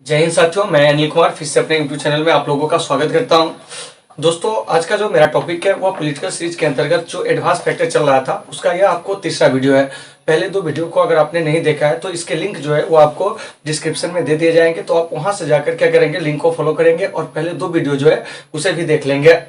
जय हिंद साथियों, मैं अनिल कुमार फिर से अपने यूट्यूब चैनल में आप लोगों का स्वागत करता हूं। दोस्तों, आज का जो मेरा टॉपिक है वो पॉलिटिकल सीरीज के अंतर्गत जो एडवांस फैक्टर चल रहा था उसका यह आपको तीसरा वीडियो है। पहले दो वीडियो को अगर आपने नहीं देखा है तो इसके लिंक जो है वो आपको डिस्क्रिप्शन में दे दिए जाएंगे, तो आप वहां से जाकर क्या करेंगे, लिंक को फॉलो करेंगे और पहले दो वीडियो जो है उसे भी देख लेंगे।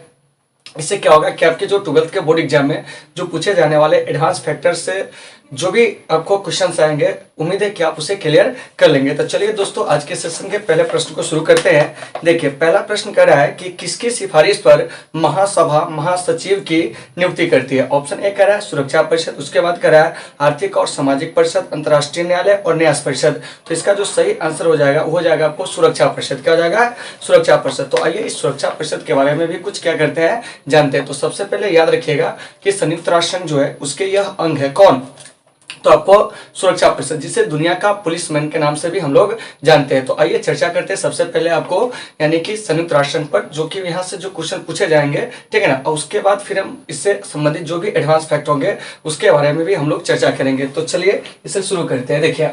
इससे क्या होगा कि आपके जो 12th के बोर्ड एग्जाम में जो पूछे जाने वाले एडवांस फैक्टर से जो भी आपको क्वेश्चंस आएंगे, उम्मीद है कि आप उसे क्लियर कर लेंगे। तो चलिए दोस्तों, आज के सेशन के पहले प्रश्न को शुरू करते हैं। देखिए, पहला प्रश्न कह रहा है कि किसकी सिफारिश पर महासभा महासचिव की नियुक्ति करती है। ऑप्शन ए कह रहा है सुरक्षा परिषद, उसके बाद कह रहा है आर्थिक और सामाजिक परिषद, अंतर्राष्ट्रीय न्यायालय और न्यास परिषद। तो इसका जो सही आंसर हो जाएगा वो हो जाएगा आपको सुरक्षा परिषद। क्या हो जाएगा? सुरक्षा परिषद। तो आइए इस सुरक्षा परिषद के बारे में भी कुछ क्या करते हैं, जानते हैं। तो सबसे पहले याद रखिएगा कि संयुक्त राष्ट्र संघ जो है उसके यह अंग है कौन, तो आपको सुरक्षा परिषद, जिसे दुनिया का पुलिसमैन के नाम से भी हम लोग जानते हैं। तो आइए चर्चा करते हैं सबसे पहले आपको यानी कि संयुक्त राष्ट्र संघ पर, जो कि यहाँ से जो क्वेश्चन पूछे जाएंगे, ठीक है ना। और उसके बाद फिर हम इससे संबंधित जो भी एडवांस फैक्ट होंगे उसके बारे में भी हम लोग चर्चा करेंगे। तो चलिए इसे शुरू करते हैं। देखिए,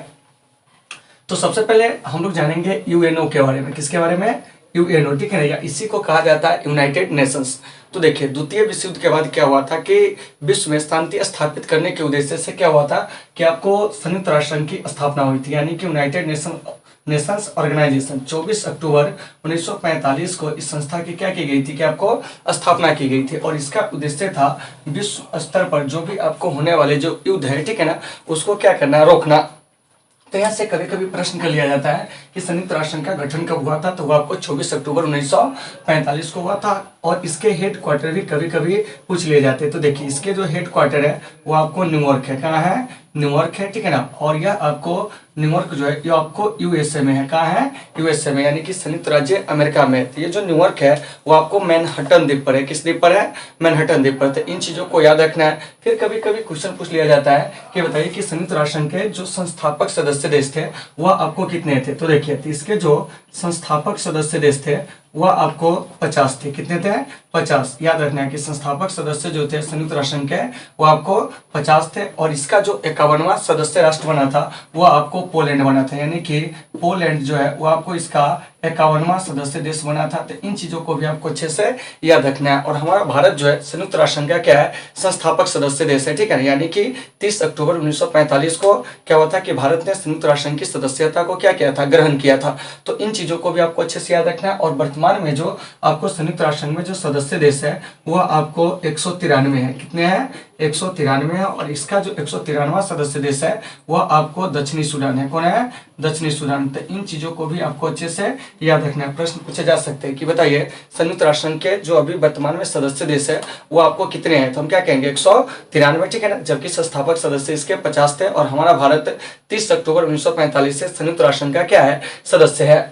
तो सबसे पहले हम लोग जानेंगे यूएनओ के बारे में। किसके बारे में? यूएनओ, ठीक है ना, या इसी को कहा जाता है यूनाइटेड नेशंस। तो देखिए, द्वितीय विश्व युद्ध के बाद क्या हुआ था कि विश्व में शांति स्थापित करने के उद्देश्य से क्या हुआ था कि आपको संयुक्त राष्ट्र संघ की स्थापना हुई थी, यानी कि यूनाइटेड नेशंस ऑर्गेनाइजेशन। 24 अक्टूबर 1945 को इस संस्था की क्या की गई थी कि आपको स्थापना की गई थी, और इसका उद्देश्य था विश्व स्तर पर जो भी आपको होने वाले जो युद्ध है, ठीक है ना, उसको क्या करना, रोकना। तो यहाँ से कभी कभी प्रश्न कर लिया जाता है कि संयुक्त राष्ट्र संघ का गठन कब हुआ था, तो वो आपको 24 अक्टूबर 1945 को हुआ था, और इसके हेड क्वार्टर भी कभी कभी पूछ लिए जाते हैं। तो देखिए, इसके जो हेड क्वार्टर है वो आपको न्यूयॉर्क है। कहाँ है? न्यूयॉर्क है, ठीक है ना। और यह आपको न्यूयॉर्क जो है ये आपको यूएसए में है। कहाँ है? यूएसए में, यानी कि संयुक्त राज्य अमेरिका में। तो ये जो न्यूयॉर्क है वो आपको मैनहट्टन द्वीप पर है। किस द्वीप पर है? मैनहट्टन द्वीप पर। तो इन चीजों को याद रखना है। फिर कभी कभी क्वेश्चन पूछ लिया जाता है कि बताइए कि संयुक्त राष्ट्र संघ के जो संस्थापक सदस्य देश थे वह आपको कितने थे। तो देखिए, तो इसके जो संस्थापक सदस्य देश थे वह आपको 50 थे। कितने थे? 50। याद रखना है कि संस्थापक सदस्य जो थे संयुक्त राष्ट्र संघ के वो आपको 50 थे, और इसका जो 51वां सदस्य राष्ट्र बना था वो आपको पोलैंड बना था, यानी कि पोलैंड जो है वो आपको इसका 51वां सदस्य देश बना था। तो इन चीजों को भी आपको अच्छे से याद रखना है। और हमारा भारत जो है संयुक्त राष्ट्र संघ का क्या है, संस्थापक सदस्य देश है, ठीक है, यानी कि 30 अक्टूबर 1945 को क्या हुआ था कि भारत ने संयुक्त राष्ट्र संघ की सदस्यता को क्या किया था, ग्रहण किया था। तो इन चीजों को भी आपको अच्छे से याद रखना है। और वर्तमान में जो आपको संयुक्त राष्ट्र संघ में जो सदस्य देश है वह आपको 193 है। कितने हैं? 193 है। और इसका जो 193वां सदस्य देश है वह आपको दक्षिणी सूडान है। कौन है? दक्षिणी सूडान। तो इन चीजों को भी आपको अच्छे से याद रखना है। प्रश्न पूछे जा सकते हैं कि बताइए संयुक्त राष्ट्र संघ के जो अभी वर्तमान में सदस्य देश है वो आपको कितने हैं, तो हम क्या कहेंगे 193, ठीक है ना, जबकि संस्थापक सदस्य इसके 50 थे। और हमारा भारत 30 अक्टूबर 1945 से संयुक्त राष्ट्र संघ का क्या है, सदस्य है।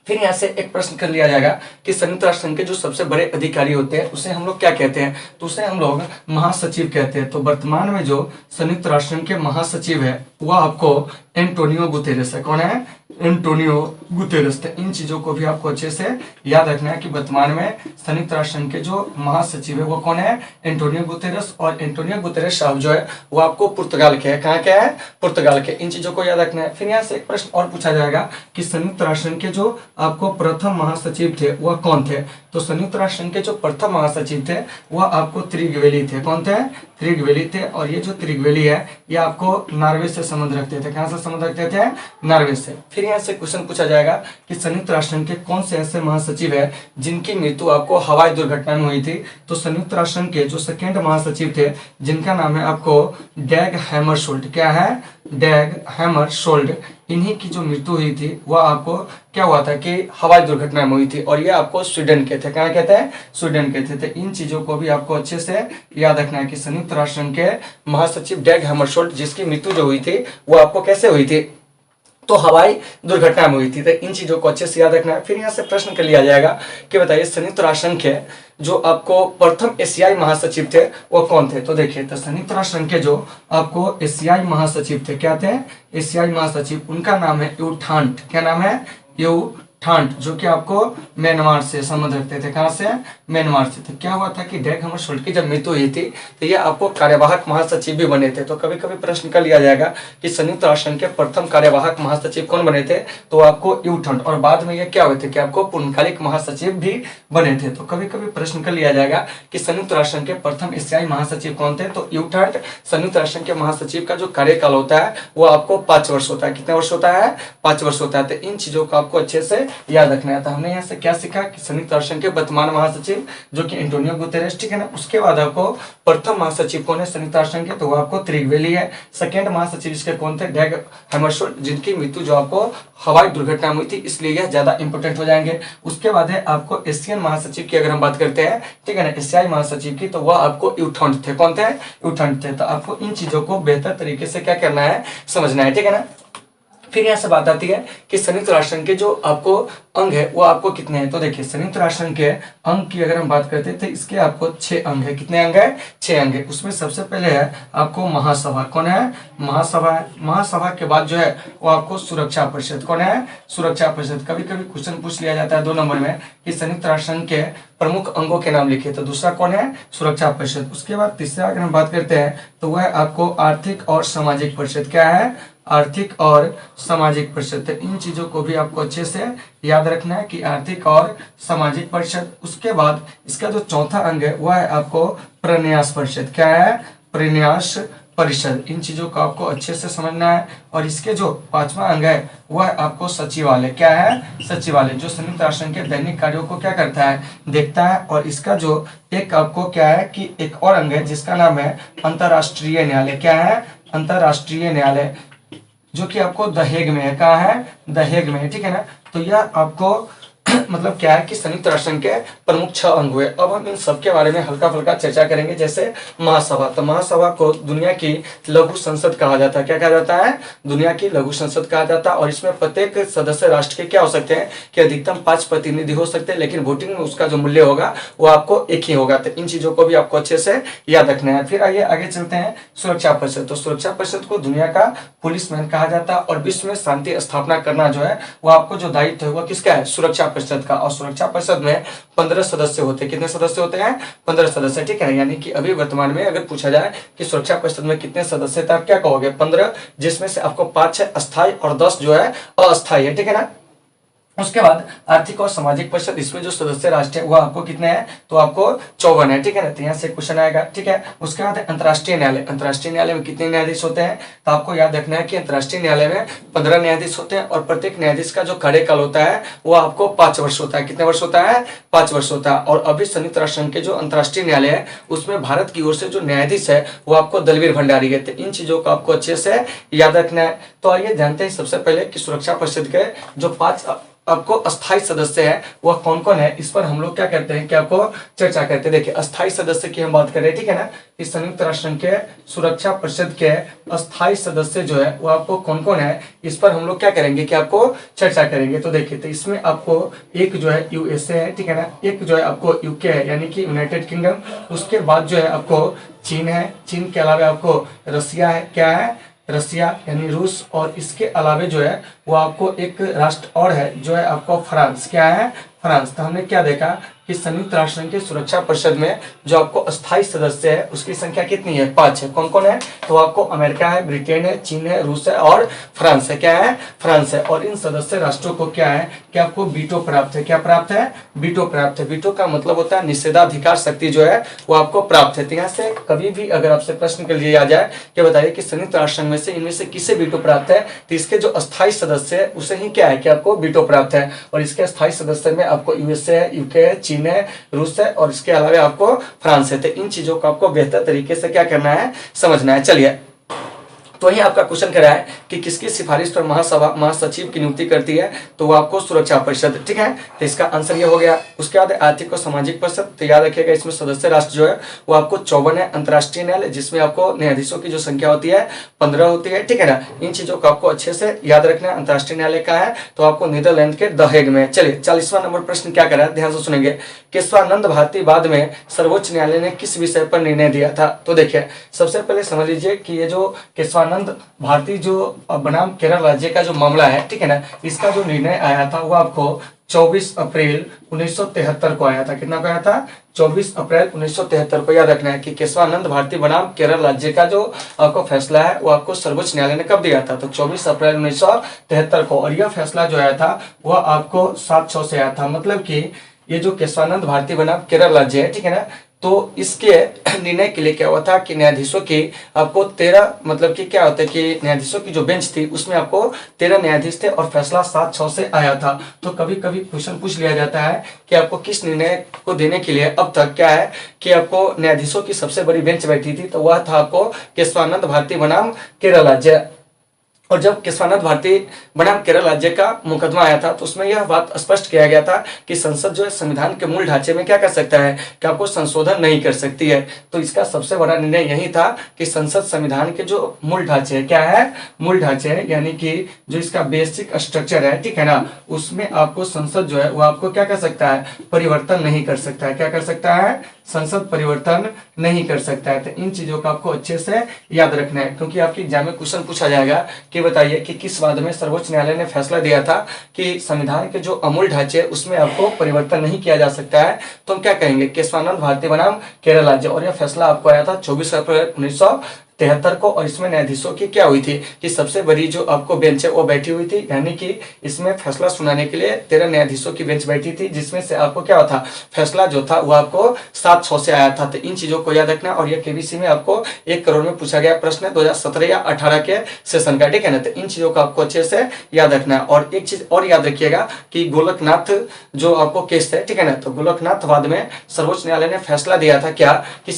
फिर यहाँ से एक प्रश्न कर लिया जाएगा कि संयुक्त राष्ट्र संघ के जो सबसे बड़े अधिकारी होते हैं उसे हम लोग क्या कहते हैं, तो उसे हम लोग महासचिव कहते हैं। तो वर्तमान में जो संयुक्त राष्ट्र संघ के महासचिव है वह आपको एंटोनियो गुतेरेस है। कौन है? Antonio Guterres. इन चीजों को भी आपको अच्छे से याद रखना है कि वर्तमान में संयुक्त राष्ट्र संघ के जो महासचिव है वो कौन है, एंटोनियो गुतेरेस। और एंटोनियो गुतेरेस साहब जो है वो आपको पुर्तगाल के है। कहाँ के है? पुर्तगाल के। इन चीजों को याद रखना है। फिर यहाँ से एक प्रश्न और पूछा जाएगा कि संयुक्त राष्ट्र संघ के जो आपको प्रथम महासचिव थे वह कौन थे। तो संयुक्त राष्ट्र संघ के जो प्रथम महासचिव थे वह आपको त्रिगवेली थे। कौन थे? त्रिगवेली थे। और ये जो त्रिगवेली है ये आपको नॉर्वे से संबंध रखते थे। कहाँ से संबंध रखते थे? नॉर्वे से। फिर यहाँ से क्वेश्चन पूछा जाएगा कि संयुक्त राष्ट्र संघ के कौन से ऐसे महासचिव है जिनकी मृत्यु आपको हवाई दुर्घटना में हुई थी। तो संयुक्त राष्ट्र संघ के जो सेकेंड महासचिव थे जिनका नाम है आपको डैग हैमरशोल्ड। क्या है? डैग हैमरशोल्ड। इन्हीं की जो मृत्यु हुई थी वह आपको क्या हुआ था कि हवाई दुर्घटना में हुई थी, और ये आपको स्वीडन के थे। कहाँ कहते हैं? स्वीडन के थे। तो इन चीजों को भी आपको अच्छे से याद रखना है कि संयुक्त राष्ट्र संघ के महासचिव डैग हैमरशोल्ड जिसकी मृत्यु जो हुई थी वो आपको कैसे हुई थी, तो हवाई दुर्घटना में हुई थी। तो इन चीजों को अच्छे से याद रखना है। फिर यहाँ से प्रश्न कर लिया जाएगा कि बताइए संयुक्त राष्ट्र संघ के जो आपको प्रथम एशियाई महासचिव थे वो कौन थे। तो देखिए, तो संयुक्त राष्ट्र संघ के जो आपको एशियाई महासचिव थे, क्या थे? एशियाई महासचिव, उनका नाम है यूठांट। क्या नाम है? जो कि आपको म्यांमार से संबंध रखते थे। कहाँ से? म्यांमार से। तो क्या हुआ था कि डेग हैमरशोल्ड की जब मृत्यु हुई थी तो ये आपको कार्यवाहक महासचिव भी बने थे। तो कभी कभी प्रश्न कर लिया जाएगा कि संयुक्त राष्ट्र संघ के प्रथम कार्यवाहक महासचिव कौन बने थे, तो आपको यूथंड, और बाद में ये क्या हुए थे कि आपको पूर्णकालिक महासचिव भी बने थे। तो कभी कभी प्रश्न कर लिया जाएगा कि संयुक्त राष्ट्र संघ के प्रथम एशियाई महासचिव कौन थे, तो यूथंड। संयुक्त राष्ट्र संघ के महासचिव का जो कार्यकाल होता है वो आपको 5 वर्ष होता है। कितने वर्ष होता है? 5 वर्ष होता है। तो इन चीजों को आपको अच्छे से याद रखना है। तो हमने यहाँ से क्या सीखा कि संयुक्त राष्ट्र संघ के वर्तमान महासचिव जो कि एंटोनियो गुतेरेस, ठीक है ना। उसके बाद आपको प्रथम महासचिव कौन है संयुक्त राष्ट्र संघ के, तो वो आपको त्रिगवेली है। सेकेंड महासचिव इसके कौन थे? डेग हैमरशोल्ड, जिनकी मृत्यु जो आपको हवाई दुर्घटना में हुई थी, इसलिए यह ज्यादा इंपोर्टेंट हो जाएंगे। उसके बाद है आपको एशियन महासचिव की अगर हम बात करते हैं, ठीक है ना, एशियाई महासचिव की, तो वह आपको यूथंड थे। कौन थे? यूथंड थे। तो आपको इन चीजों को बेहतर तरीके से क्या करना है, समझना है, ठीक है ना। फिर यहाँ से बात आती है कि संयुक्त राष्ट्र संघ के जो आपको अंग है वो आपको कितने हैं। तो देखिए संयुक्त राष्ट्र संघ के अंग की अगर हम बात करते हैं तो इसके आपको 6 अंग है। कितने अंग है? 6 अंग है। उसमें सबसे पहले है आपको महासभा। कौन है? महासभा है। महासभा के बाद जो है वो आपको सुरक्षा परिषद। कौन है? सुरक्षा परिषद। कभी कभी क्वेश्चन पूछ लिया जाता है 2 नंबर में कि संयुक्त राष्ट्र संघ के प्रमुख अंगों के नाम लिखिए, तो दूसरा कौन है? सुरक्षा परिषद। उसके बाद तीसरा अगर हम बात करते हैं तो वह आपको आर्थिक और सामाजिक परिषद। क्या है? आर्थिक और सामाजिक परिषद। इन चीजों को भी आपको अच्छे से याद रखना है कि आर्थिक और सामाजिक परिषद। उसके बाद इसका जो चौथा अंग है वह है आपको प्रन्यास परिषद। क्या है? प्रन्यास परिषद। इन चीजों को आपको अच्छे से समझना है। और इसके जो 5वां अंग है वह आपको सचिवालय। क्या है? सचिवालय, जो संयुक्त राष्ट्र संघ के दैनिक कार्यों को क्या करता है, देखता है। और इसका जो एक आपको क्या है कि एक और अंग है जिसका नाम है अंतरराष्ट्रीय न्यायालय। क्या है? अंतरराष्ट्रीय न्यायालय, जो कि आपको द हेग में है। कहाँ है? द हेग में है, ठीक है ना। तो यह आपको मतलब क्या है कि संयुक्त राष्ट्र संघ के प्रमुख 6 अंग हुए। अब हम इन सब के बारे में हल्का फुल्का चर्चा करेंगे। जैसे महासभा, तो महासभा को दुनिया की लघु संसद कहा जाता है। क्या कहा जाता है? दुनिया की लघु संसद कहा जाता है। और इसमें प्रत्येक सदस्य राष्ट्र के क्या हो सकते हैं कि अधिकतम 5 प्रतिनिधि हो सकते हैं, लेकिन वोटिंग में उसका जो मूल्य होगा वो आपको एक ही होगा। तो इन चीजों को भी आपको अच्छे से याद रखना है। फिर आइए आगे चलते हैं सुरक्षा परिषद। तो सुरक्षा परिषद को दुनिया का पुलिसमैन कहा जाता है। और विश्व में शांति स्थापना करना जो है वो आपको जो दायित्व है वो किसका है? सुरक्षा परिषद का। और सुरक्षा परिषद में 15 सदस्य होते हैं। कितने सदस्य होते हैं? 15 सदस्य, ठीक है। यानी कि अभी वर्तमान में अगर पूछा जाए कि सुरक्षा परिषद में कितने सदस्य थे, आप क्या कहोगे? 15, जिसमें से आपको 5 है अस्थायी और 10 जो है अस्थायी है, ठीक है ना। उसके बाद आर्थिक और सामाजिक परिषद, इसमें जो सदस्य राष्ट्र है वो आपको कितने हैं? तो आपको 54 है, ठीक है ना। तो यहाँ से क्वेश्चन आएगा, ठीक है। उसके बाद अंतर्राष्ट्रीय न्यायालय। अंतर्राष्ट्रीय न्यायालय में कितने न्यायाधीश होते हैं? तो आपको याद रखना है कि अंतर्राष्ट्रीय न्यायालय में 15 न्यायाधीश होते हैं। और प्रत्येक न्यायाधीश का जो कार्यकाल होता है वो आपको 5 वर्ष होता है। कितने वर्ष होता है? 5 वर्ष होता है। और अभी संयुक्त राष्ट्र संघ के जो अंतर्राष्ट्रीय न्यायालय है उसमें भारत की ओर से जो न्यायाधीश है वो आपको दलवीर भंडारी है। तो इन चीजों को आपको अच्छे से याद रखना है। तो आइए जानते हैं सबसे पहले कि सुरक्षा परिषद के जो 5 आपको अस्थायी सदस्य है वह कौन कौन है, इस पर हम लोग क्या करते हैं कि आपको चर्चा करते हैं। देखिए अस्थायी सदस्य की हम बात करें, ठीक है ना। इस संयुक्त राष्ट्र संघ के सुरक्षा परिषद के अस्थायी सदस्य जो है वो आपको कौन कौन है, इस पर हम लोग क्या करेंगे कि आपको चर्चा करेंगे। तो देखिए, तो इसमें आपको एक जो है यूएसए है, ठीक है ना। एक जो है आपको यूके है यानी कि यूनाइटेड किंगडम। उसके बाद जो है आपको चीन है। चीन के अलावा आपको रसिया है। क्या है? रसिया यानी रूस। और इसके अलावे जो है वो आपको एक राष्ट्र और है जो है आपको फ्रांस। क्या है? फ्रांस। तो हमने क्या देखा कि संयुक्त राष्ट्र संघ की सुरक्षा परिषद में जो आपको अस्थायी सदस्य है उसकी संख्या कितनी है? 5 है। कौन कौन है? तो आपको अमेरिका है, ब्रिटेन है, चीन है, रूस है और फ्रांस है। क्या है? फ्रांस है। और इन सदस्य राष्ट्रों को क्या है कि आपको वीटो प्राप्त है। क्या प्राप्त है? वीटो प्राप्त है। वीटो का मतलब होता है निषेधाधिकार शक्ति जो है वो आपको प्राप्त है। तो यहाँ से कभी भी अगर आपसे प्रश्न कर लिया जाए कि बताइए कि संयुक्त राष्ट्र संघ में से इनमें से किसे वीटो प्राप्त है, तो इसके जो अस्थायी सदस्य है उसे ही क्या है कि आपको वीटो प्राप्त है। और इसके अस्थायी सदस्य में आपको यूएसए है, यूके है, चीन है, रूस है और इसके अलावा आपको फ्रांस है। तो इन चीजों को आपको बेहतर तरीके से क्या करना है, समझना है। चलिए, तो वही आपका क्वेश्चन कह रहा है कि किसकी सिफारिश पर महासभा महासचिव की नियुक्ति करती है, तो वो आपको सुरक्षा परिषद, ठीक है। तो इसका आंसर ये हो गया। उसके बाद आर्थिक और सामाजिक परिषद, तो याद रखिएगा इसमें सदस्य राष्ट्र जो है वो आपको 54 है। अंतर्राष्ट्रीय न्यायालय जिसमें आपको न्यायाधीशों की जो संख्या होती है 15 होती है, ठीक है ना। इन चीजों को आपको अच्छे से याद रखना है। अंतर्राष्ट्रीय न्यायालय का है तो आपको नीदरलैंड के द हेग में। चलिए 40वां नंबर प्रश्न क्या कर रहा है, ध्यान से सुनेंगे। केशवानंद भारती बाद में सर्वोच्च न्यायालय ने किस विषय पर निर्णय दिया था। तो देखिए सबसे पहले समझ लीजिए कि ये जो केशवानंद केशवानंद भारती जो बनाम केरल राज्य का जो मामला है, ठीक है ना, इसका जो निर्णय आया था वो आपको 24 अप्रैल 1973 को आया था। कितना को आया था? 24 अप्रैल 1973 को। याद रखना है कि केशवानंद भारती बनाम केरल राज्य का जो आपको फैसला है वो आपको सर्वोच्च न्यायालय ने कब दिया था? तो 24 अप्रैल 1973 को। और यह फैसला जो आया था वह आपको 7-6 से आया था। मतलब कि ये जो केशवानंद भारती बनाम केरल राज्य है, ठीक है ना, तो इसके निर्णय के लिए क्या हुआ था कि न्यायाधीशों की आपको 13, मतलब कि क्या होता है कि न्यायाधीशों की जो बेंच थी उसमें आपको 13 न्यायाधीश थे और फैसला 7-6 से आया था। तो कभी कभी क्वेश्चन पूछ लिया जाता है कि आपको किस निर्णय को देने के लिए अब तक क्या है कि आपको न्यायाधीशों की सबसे बड़ी बेंच बैठी थी, तो वह था आपको केशवानंद भारती बनाम केरल राज्य। और जब केशवानंद भारती बनाम केरल राज्य का मुकदमा आया था तो उसमें यह बात स्पष्ट किया गया था कि संसद जो है संविधान के मूल ढांचे में क्या कर सकता है कि आपको संशोधन नहीं कर सकती है। तो इसका सबसे बड़ा निर्णय यही था कि संसद संविधान के जो मूल ढांचे है, क्या है? मूल ढांचे है, यानी कि जो इसका बेसिक स्ट्रक्चर है, ठीक है ना, उसमें आपको संसद जो है वो आपको क्या कर सकता है? परिवर्तन नहीं कर सकता है। क्या कर सकता है? संसद परिवर्तन नहीं कर सकता है। तो इन चीजों को आपको अच्छे से याद रखना है, क्योंकि आपके एग्जाम में क्वेश्चन पूछा जाएगा कि बताइए कि किस वाद में सर्वोच्च न्यायालय ने फैसला दिया था कि संविधान के जो अमूल ढांचे है उसमें आपको परिवर्तन नहीं किया जा सकता है, तो हम क्या कहेंगे? केशवानंद भारती बनाम केरल राज्य। और यह फैसला आपको आया था 24 अप्रैल 1973 को। और इसमें न्यायाधीशों की क्या हुई थी कि सबसे बड़ी जो आपको बेंच है वो बैठी हुई थी, यानी कि इसमें फैसला सुनाने के लिए 13 न्यायाधीशों की बेंच बैठी थी, जिसमें से आपको क्या हुआ था? फैसला जो था वो आपको 7-6 से आया था। तो इन चीजों को याद रखना। और यह केबीसी में आपको 1 करोड़ में पूछा गया प्रश्न 2017 या 18 के सेशन का, ठीक है ना। तो इन चीजों को आपको अच्छे से याद रखना है। और एक चीज और याद रखिएगा कि गोलकनाथ जो आपको केस है, ठीक है ना, तो गोलकनाथ वाद में सर्वोच्च न्यायालय ने फैसला दिया था क्या कि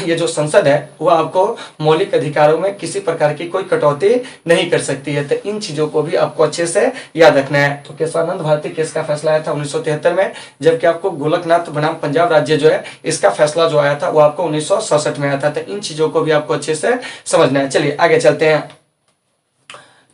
ये जो संसद है वो आपको मौलिक अधिकारों में किसी प्रकार की कोई कटौती नहीं कर सकती है। तो इन चीजों को भी आपको अच्छे से याद रखना है। तो केशवानंद भारती केस का फैसला आया था 1973 में, जबकि आपको गोलकनाथ बनाम पंजाब राज्य जो है इसका फैसला जो आया था वो आपको 1967 में आया था। तो इन चीजों को भी आपको अच्छे से समझना है। चलिए आगे चलते हैं।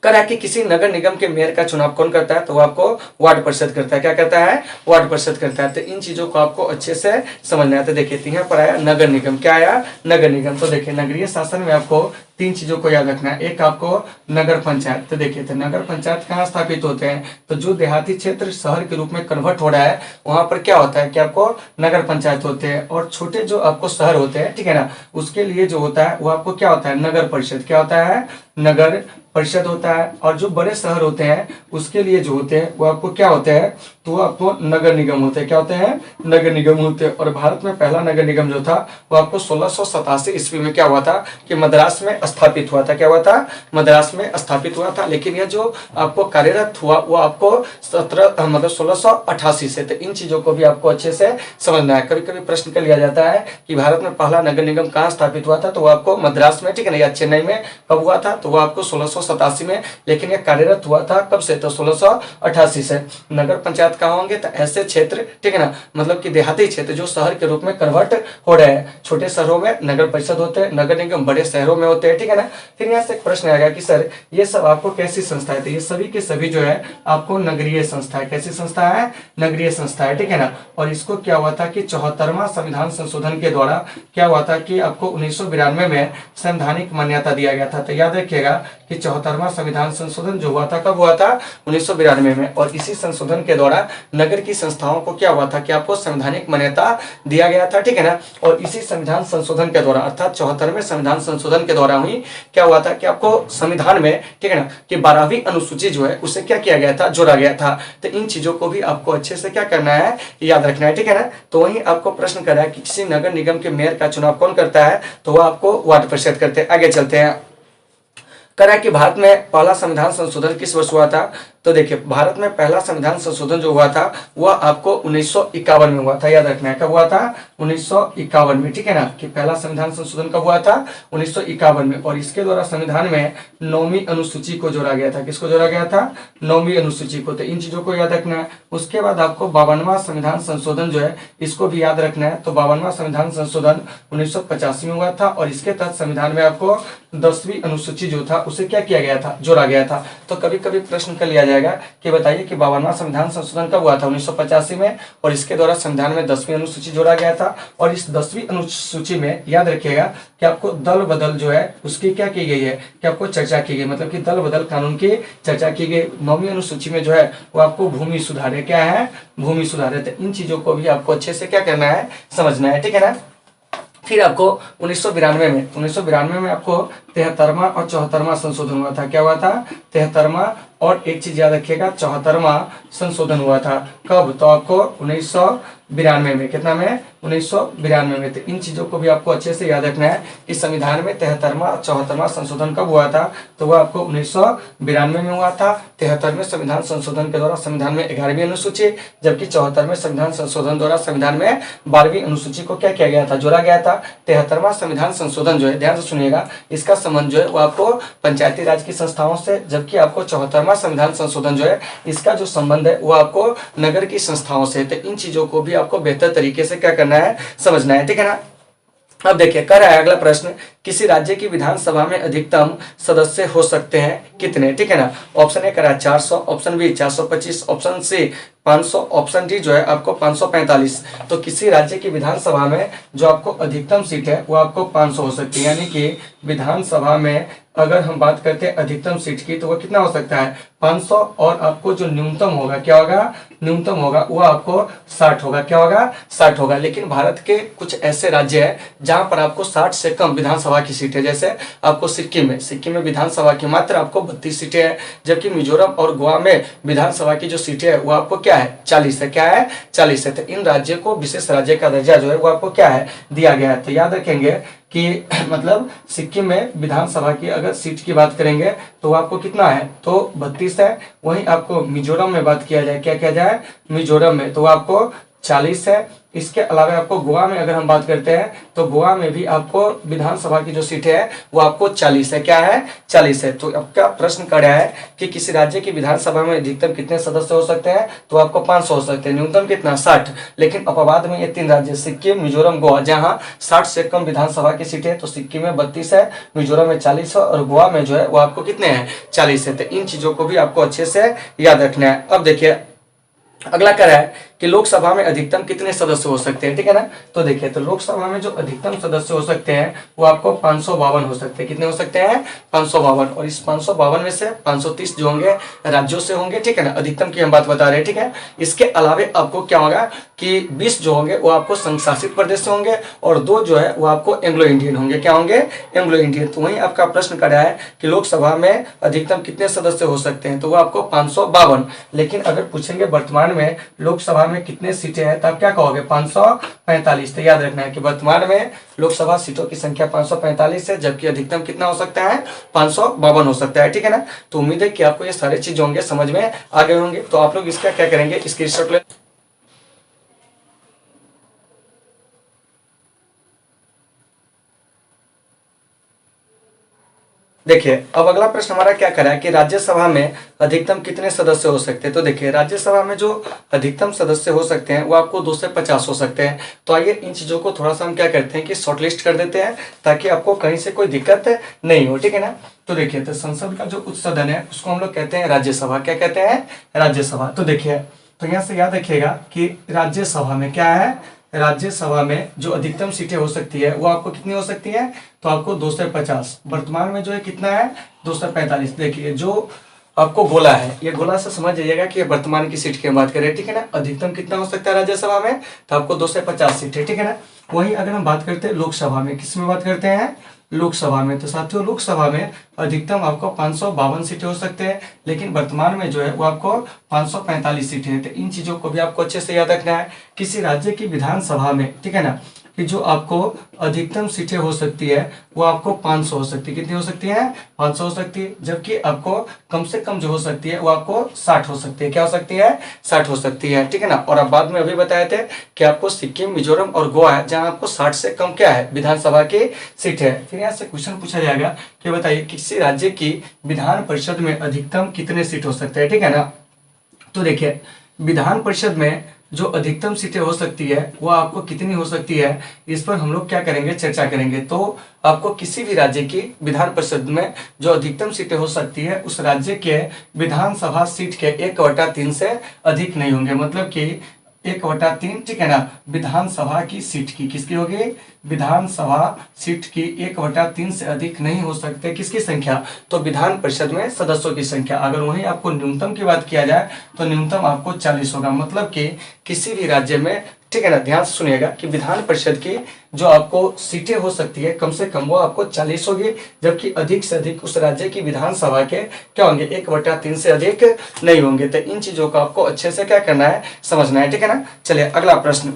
करा कि किसी नगर निगम के मेयर का चुनाव कौन करता है? तो वो आपको वार्ड परिषद करता है। क्या करता है? वार्ड परिषद करता है। तो इन चीजों को आपको अच्छे से समझना है। तो देखिए यहाँ पर आया नगर निगम। क्या आया? नगर निगम। तो देखिए नगरीय शासन में आपको 3 चीजों को याद रखना है। एक आपको नगर पंचायत। तो देखिए तो नगर पंचायत कहाँ स्थापित होते हैं? तो जो देहाती क्षेत्र शहर के रूप में कन्वर्ट हो रहा है वहां पर क्या होता है कि आपको नगर पंचायत होते हैं। और छोटे जो आपको शहर होते हैं, ठीक है ना, उसके लिए जो होता है वो आपको क्या होता है? नगर परिषद। क्या होता है? नगर परिषद होता है। और जो बड़े शहर होते हैं उसके लिए जो होते हैं वो आपको क्या होते हैं? तो आपको नगर निगम होते हैं। क्या होते हैं? नगर निगम होते हैं। और भारत में पहला नगर निगम जो था वो आपको 1687 ईस्वी में क्या हुआ था कि मद्रास में स्थापित हुआ था। क्या हुआ था? मद्रास में स्थापित हुआ था। लेकिन यह जो आपको कार्यरत हुआ वो आपको 1688 से। तो इन चीजों को भी आपको अच्छे से समझना है। कभी कभी प्रश्न कर लिया जाता है कि भारत में पहला नगर निगम कहाँ स्थापित हुआ था? तो वो आपको मद्रास में, ठीक है ना, या चेन्नई में कब हुआ था? तो वो आपको 1687 में। लेकिन यह कार्यरत हुआ था कब से? तो 1688 से। नगर पंचायत कहाँ होंगे? तो ऐसे क्षेत्र, ठीक है ना, मतलब कि देहाती क्षेत्र जो शहर के रूप में कन्वर्ट हो रहे हैं। छोटे शहरों में नगर परिषद होते हैं, नगर निगम बड़े शहरों में होते हैं, ठीक है ना। फिर यहाँ से एक प्रश्न आएगा कि सर ये सब आपको कैसी संस्था है? तो ये सभी के सभी जो है आपको नगरीय संस्था है। कैसी संस्था है? नगरीय संस्था है, ठीक है ना। और इसको क्या हुआ था कि 74वां संविधान संशोधन के द्वारा क्या हुआ था कि आपको 1992 में संवैधानिक मान्यता दिया गया था। तो याद रखिएगा कि 74वां संविधान संशोधन जो हुआ था कब हुआ था? 1992 में। और इसी संशोधन के द्वारा नगर की संस्थाओं को क्या हुआ था कि आपको संवैधानिक मान्यता दिया गया था, ठीक है ना। और इसी संविधान संशोधन के द्वारा अर्थात 74वें संविधान संशोधन के द्वारा ही क्या हुआ था कि आपको संविधान में, ठीक है ना, कि 12वीं अनुसूची जो है उसे क्या किया गया था? जोड़ा गया था। तो इन चीजों को भी आपको अच्छे से क्या करना है? याद रखना है, ठीक है ना। तो वही आपको प्रश्न कर रहा है कि किसी नगर निगम के मेयर का चुनाव कौन करता है? तो वह आपको वार्ड परिषद करते हैं। आगे चलते हैं। करा कि भारत में पहला संविधान संशोधन किस वर्ष हुआ था? तो देखिए भारत में पहला संविधान संशोधन जो हुआ था वह आपको 1951 में हुआ था। याद रखना है कब हुआ था? 1951 में, ठीक है ना, कि पहला संविधान संशोधन कब हुआ था? 1951 में। और इसके द्वारा संविधान में 9वीं अनुसूची को जोड़ा गया था। किसको जोड़ा गया था? 9वीं अनुसूची को। तो इन चीजों को याद रखना है। उसके बाद आपको 52वां संविधान संशोधन जो है इसको भी याद रखना है। तो 52वां संविधान संशोधन 1985 में हुआ था। और इसके तहत संविधान में आपको 10वीं अनुसूची जो था उसे क्या किया गया था? जोड़ा गया था। तो कभी कभी प्रश्न कर लिया जाएगा जाएगा कि बताइए कि 52वां संविधान संशोधन कब हुआ था? 1985 में, और इसके द्वारा संविधान में 10वीं अनुसूची जोड़ा गया था। और इस 10वीं अनुसूची में याद रखिएगा कि आपको दल बदल जो है उसकी क्या की गई है, कि आपको चर्चा की गई, मतलब कि दल बदल कानून की चर्चा की गई। 9वीं अनुसूची में जो है वो आपको भूमि सुधार है, क्या है? भूमि सुधार है। तो इन चीजों को भी आपको अच्छे से क्या करना है, समझना है, ठीक है ना। फिर आपको 1992 में आपको 73वां और 74वां संशोधन हुआ था। क्या हुआ था? 73वां, और एक चीज याद रखिएगा 74वां संशोधन हुआ था। कब? तो आपको 1992 में। कितना में? 1992 में। तो इन चीजों को भी आपको अच्छे से याद रखना है कि संविधान में 73वां और 74वां संशोधन कब हुआ था? तो वह आपको 1992 में हुआ था। 73वें संविधान संशोधन के द्वारा संविधान में 11वीं अनुसूची, जबकि 74वें संविधान संशोधन द्वारा संविधान में 12वीं अनुसूची को क्या किया गया था? जोड़ा गया था। 73वां संविधान संशोधन जो है, ध्यान से सुनिएगा, इसका संबंध जो है वो आपको पंचायती राज की संस्थाओं से, जबकि आपको 74वां संविधान संशोधन जो है इसका जो संबंध है वो आपको नगर की संस्थाओं से। तो इन चीजों को भी आपको बेहतर तरीके से क्या करना है, समझना है, ठीक है ना। अब देखिए कर रहा है अगला प्रश्न, किसी राज्य की विधानसभा में अधिकतम सदस्य हो सकते हैं कितने? ठीक है ना। ऑप्शन ए करा 400, option B 425, option C 500, option D जो है आपको 545। तो किसी राज्य की विधानसभा में जो आपको अधिकतम सीट है वो आपको 500 हो सकती है, यानी कि विधानसभा में अगर हम बात करते हैं अधिकतम सीट की तो वो कितना हो सकता है? 500। और आपको जो न्यूनतम होगा, क्या होगा? न्यूनतम होगा वो आपको 60 होगा। क्या होगा? 60 होगा। लेकिन भारत के कुछ ऐसे राज्य हैं जहां पर आपको 60 से कम विधानसभा की सीटें, जैसे आपको सिक्किम में विधानसभा की मात्र आपको 32 सीटें हैं, जबकि मिजोरम और गोवा में विधानसभा की जो सीटें है वो आपको क्या है? 40 है। क्या है? 40 है। तो इन राज्यों को विशेष राज्य का दर्जा जो है वो आपको क्या है? दिया गया है। तो याद रखेंगे कि मतलब सिक्किम में विधानसभा की अगर सीट की बात करेंगे तो आपको कितना है? तो 32 है। वहीं आपको मिजोरम में बात किया जाए, क्या किया जाए? मिजोरम में तो आपको 40 है। इसके अलावा आपको गोवा में अगर हम बात करते हैं तो गोवा में भी आपको विधानसभा की जो सीटें है वो आपको 40 है। क्या है? 40 है। तो आपका प्रश्न कर रहा है कि किसी राज्य की विधानसभा में अधिकतम कितने सदस्य हो सकते हैं? तो आपको 500 हो सकते हैं। न्यूनतम कितना? 60। लेकिन अपवाद में ये 3 राज्य सिक्किम, मिजोरम, गोवा, जहाँ 60 से कम विधानसभा की सीटें, तो सिक्किम में 32 है, मिजोरम में 40 है, और गोवा में जो है वो आपको कितने हैं? 40 है। तो इन चीजों को भी आपको अच्छे से याद रखना है। अब देखिए अगला क्या है कि लोकसभा में अधिकतम कितने सदस्य हो सकते हैं, ठीक है ना। तो देखिए तो लोकसभा में जो अधिकतम सदस्य हो सकते हैं वो आपको 552 हो सकते हैं। कितने हो सकते हैं? 552। और इस 552 में से 530 जो होंगे राज्यों से होंगे, ठीक है ना। अधिकतम की हम बात बता रहे हैं, ठीक है। इसके अलावे आपको क्या होगा कि 20 जो होंगे वो आपको संघ शासित प्रदेश से होंगे, और 2 जो है वो आपको एंग्लो इंडियन होंगे। क्या होंगे? Anglo Indian. तो वहीं आपका प्रश्न कर रहा है कि लोकसभा में अधिकतम कितने सदस्य हो सकते हैं, तो वो आपको 552। लेकिन अगर पूछेंगे वर्तमान में लोकसभा में कितने सीटें हैं, तब क्या कहोगे? 545। तो याद रखना है कि वर्तमान में लोकसभा सीटों की संख्या 545 है, जबकि अधिकतम कितना हो सकता है? 552 हो सकता है, ठीक है ना। तो उम्मीद है कि आपको ये सारे चीज होंगे समझ में आ गए होंगे। तो आप लोग इसका क्या करेंगे? स्क्रीनशॉट ले। देखिए अब अगला प्रश्न हमारा क्या करा है कि राज्यसभा में अधिकतम कितने सदस्य हो सकते हैं। तो देखिए राज्यसभा में जो अधिकतम सदस्य हो सकते हैं वो आपको 2 से 50 हो सकते हैं। तो आइए इन चीजों को थोड़ा सा हम क्या करते हैं कि शॉर्टलिस्ट कर देते हैं ताकि आपको कहीं से कोई दिक्कत नहीं हो, ठीक है ना। तो देखिए तो संसद का जो उच्च सदन है उसको हम लोग कहते हैं राज्यसभा। क्या कहते हैं? राज्यसभा। तो देखिए तो यहाँ से याद रखिएगा कि राज्यसभा में क्या है? राज्यसभा में जो अधिकतम सीटें हो सकती है वो आपको कितनी हो सकती है? तो आपको 2 से 50। वर्तमान में जो है कितना है? 245। देखिए जो आपको गोला है, ये गोला से समझ जाइएगा कि ये वर्तमान की सीट की हम बात करें, ठीक है ना। अधिकतम कितना हो सकता है राज्यसभा में? तो आपको 2 से 50 सीटें, ठीक है ना। वहीं अगर हम बात करते हैं लोकसभा में, किस में बात करते हैं? लोकसभा में। तो साथियों लोकसभा में अधिकतम आपको 552 सीटें हो सकते हैं, लेकिन वर्तमान में जो है वो आपको 545 सीटें हैं। तो इन चीजों को भी आपको अच्छे से याद रखना है। किसी राज्य की विधानसभा में, ठीक है ना, कि जो आपको अधिकतम सीटें हो सकती है वो आपको 500 हो सकती है। कितनी हो सकती है? 500 हो सकती है। जबकि आपको कम से कम जो हो सकती है वो आपको 60 हो सकती है। क्या हो सकती है? 60 हो सकती है, ठीक है ना। और अब बाद में अभी बताए थे कि आपको सिक्किम, मिजोरम और गोवा है जहां आपको 60 से कम क्या है? विधानसभा की सीट है। फिर यहाँ से क्वेश्चन पूछा जाएगा कि बताइए किसी राज्य की विधान परिषद में अधिकतम कितने सीट हो सकते हैं, ठीक है ना। तो देखिए विधान परिषद में जो अधिकतम सीटें हो सकती है वो आपको कितनी हो सकती है, इस पर हम लोग क्या करेंगे, चर्चा करेंगे। तो आपको किसी भी राज्य की विधान परिषद में जो अधिकतम सीटें हो सकती है उस राज्य के विधानसभा सीट के 1/3 से अधिक नहीं होंगे, मतलब कि 1/3, ठीक है ना, विधानसभा की सीट की, किसकी होगी, विधानसभा सीट की 1/3 से अधिक नहीं हो सकते, किसकी संख्या, तो विधान परिषद में सदस्यों की संख्या। अगर वहीं आपको न्यूनतम की बात किया जाए तो न्यूनतम आपको 40 होगा, मतलब कि किसी भी राज्य में, ठीक है ना, ध्यान से सुनिएगा कि विधान परिषद की जो आपको सीटें हो सकती है कम से कम वो आपको 40 होगी, जबकि अधिक से अधिक उस राज्य की विधानसभा के क्या होंगे, 1/3 से अधिक नहीं होंगे। तो इन चीजों को आपको अच्छे से क्या करना है, समझना है, ठीक है ना। चलिए अगला प्रश्न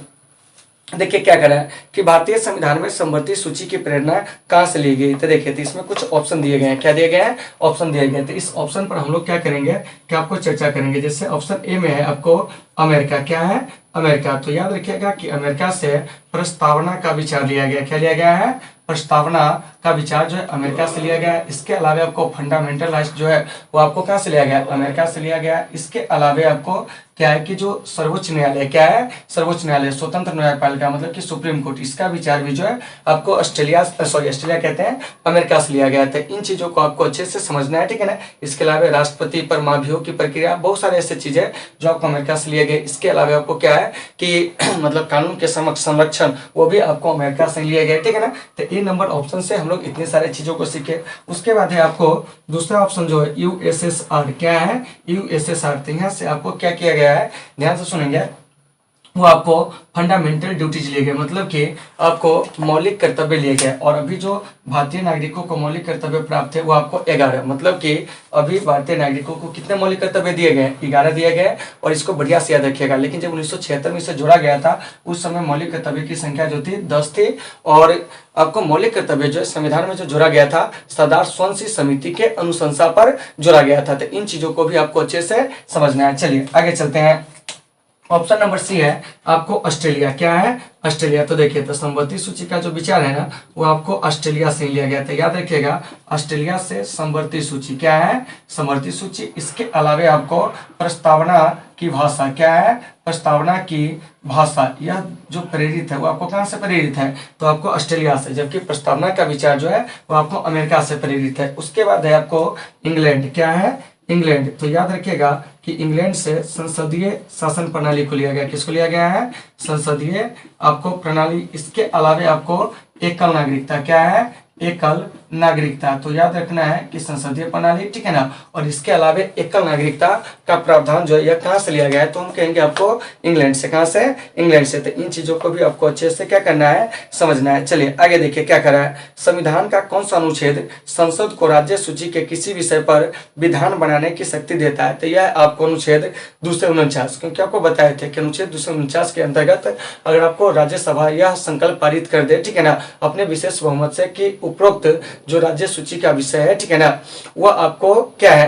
देखिए क्या कह रहा है कि भारतीय संविधान में समवर्ती सूची की प्रेरणा कहाँ से ली गई। तो देखिए, तो इसमें कुछ ऑप्शन दिए गए हैं, क्या दिए गए हैं, ऑप्शन दिए गए हैं। तो इस ऑप्शन पर हम लोग क्या करेंगे कि आपको चर्चा करेंगे। जैसे ऑप्शन ए में है आपको अमेरिका, क्या है, अमेरिका। तो याद रखिएगा कि अमेरिका से प्रस्तावना का विचार लिया गया, क्या लिया गया है, प्रस्तावना का विचार जो है अमेरिका से लिया गया है। इसके अलावा आपको फंडामेंटल राइट्स जो है वो आपको कहाँ से लिया गया है, अमेरिका से लिया गया है। इसके अलावा आपको क्या है कि जो सर्वोच्च न्यायालय, क्या है, सर्वोच्च न्यायालय, स्वतंत्र न्यायपालिका मतलब कि सुप्रीम कोर्ट, इसका विचार भी जो है आपको ऑस्ट्रेलिया कहते हैं, अमेरिका से लिया गया था। इन चीजों को आपको अच्छे से समझना है, ठीक है ना। इसके अलावा राष्ट्रपति पर महाभियोग की प्रक्रिया, बहुत सारे ऐसे चीजें जो आपको अमेरिका से लिए गए। इसके अलावा आपको क्या है कि मतलब कानून के समक्ष संरक्षण, वो भी आपको अमेरिका से लिए गए, ठीक है ना। तो ए नंबर ऑप्शन से हम लोग इतनी सारी चीजों को सीखे। उसके बाद है आपको दूसरा ऑप्शन जो है यूएसएसआर, क्या है, यूएसएसआर। तो यहाँ से आपको क्या किया गया है, ध्यान से सुनेंगे, वो आपको फंडामेंटल ड्यूटीज लिए गए, मतलब कि आपको मौलिक कर्तव्य लिए गए। और अभी जो भारतीय नागरिकों को मौलिक कर्तव्य प्राप्त है वो आपको 11, मतलब कि अभी भारतीय नागरिकों को कितने मौलिक कर्तव्य दिए गए, 11 दिए गए। और इसको बढ़िया से याद रखिएगा। लेकिन जब 1976 में इसे जोड़ा गया था उस समय मौलिक कर्तव्य की संख्या जो थी 10 थी। और आपको मौलिक कर्तव्य जो संविधान में जो जोड़ा गया था सरदार स्वयं समिति के अनुशंसा पर जोड़ा गया था। तो इन चीजों को भी आपको अच्छे से समझना है। चलिए आगे चलते हैं। ऑप्शन नंबर सी है आपको ऑस्ट्रेलिया, क्या है, ऑस्ट्रेलिया। तो देखिए, तो समवर्ती सूची का जो विचार है ना वो आपको ऑस्ट्रेलिया से लिया गया था, याद रखिएगा, ऑस्ट्रेलिया से समवर्ती सूची, क्या है, समवर्ती सूची। इसके अलावा आपको प्रस्तावना की भाषा, क्या है, प्रस्तावना की भाषा, यह जो प्रेरित है वो आपको कहाँ से प्रेरित है, तो आपको ऑस्ट्रेलिया से। जबकि प्रस्तावना का विचार जो है वो आपको अमेरिका से प्रेरित है। उसके बाद है आपको इंग्लैंड, क्या है, इंग्लैंड। तो याद रखिएगा कि इंग्लैंड से संसदीय शासन प्रणाली को लिया गया, किसको लिया गया है, संसदीय आपको प्रणाली। इसके अलावा आपको एकल नागरिकता, क्या है, एकल नागरिकता। तो याद रखना है कि संसदीय प्रणाली, ठीक है ना। और इसके अलावा एकल नागरिकता का प्रावधान जो है यह कहाँ से लिया गया है, तो हम कहेंगे आपको इंग्लैंड से, कहाँ से, इंग्लैंड से। तो इन चीजों को भी आपको अच्छे से क्या करना है, समझना है। चलिए आगे देखिए क्या करा है। संविधान का कौन सा अनुच्छेद संसद को राज्य सूची के किसी विषय पर विधान बनाने की शक्ति देता है। तो यह आपको अनुच्छेद 249, क्योंकि आपको बताए थे कि अनुच्छेद 249 के अंतर्गत अगर आपको राज्यसभा यह संकल्प पारित कर दे, ठीक है ना, अपने विशेष बहुमत से कि उपरोक्त जो राज्य सूची का विषय है, ठीक है ना, वह आपको क्या है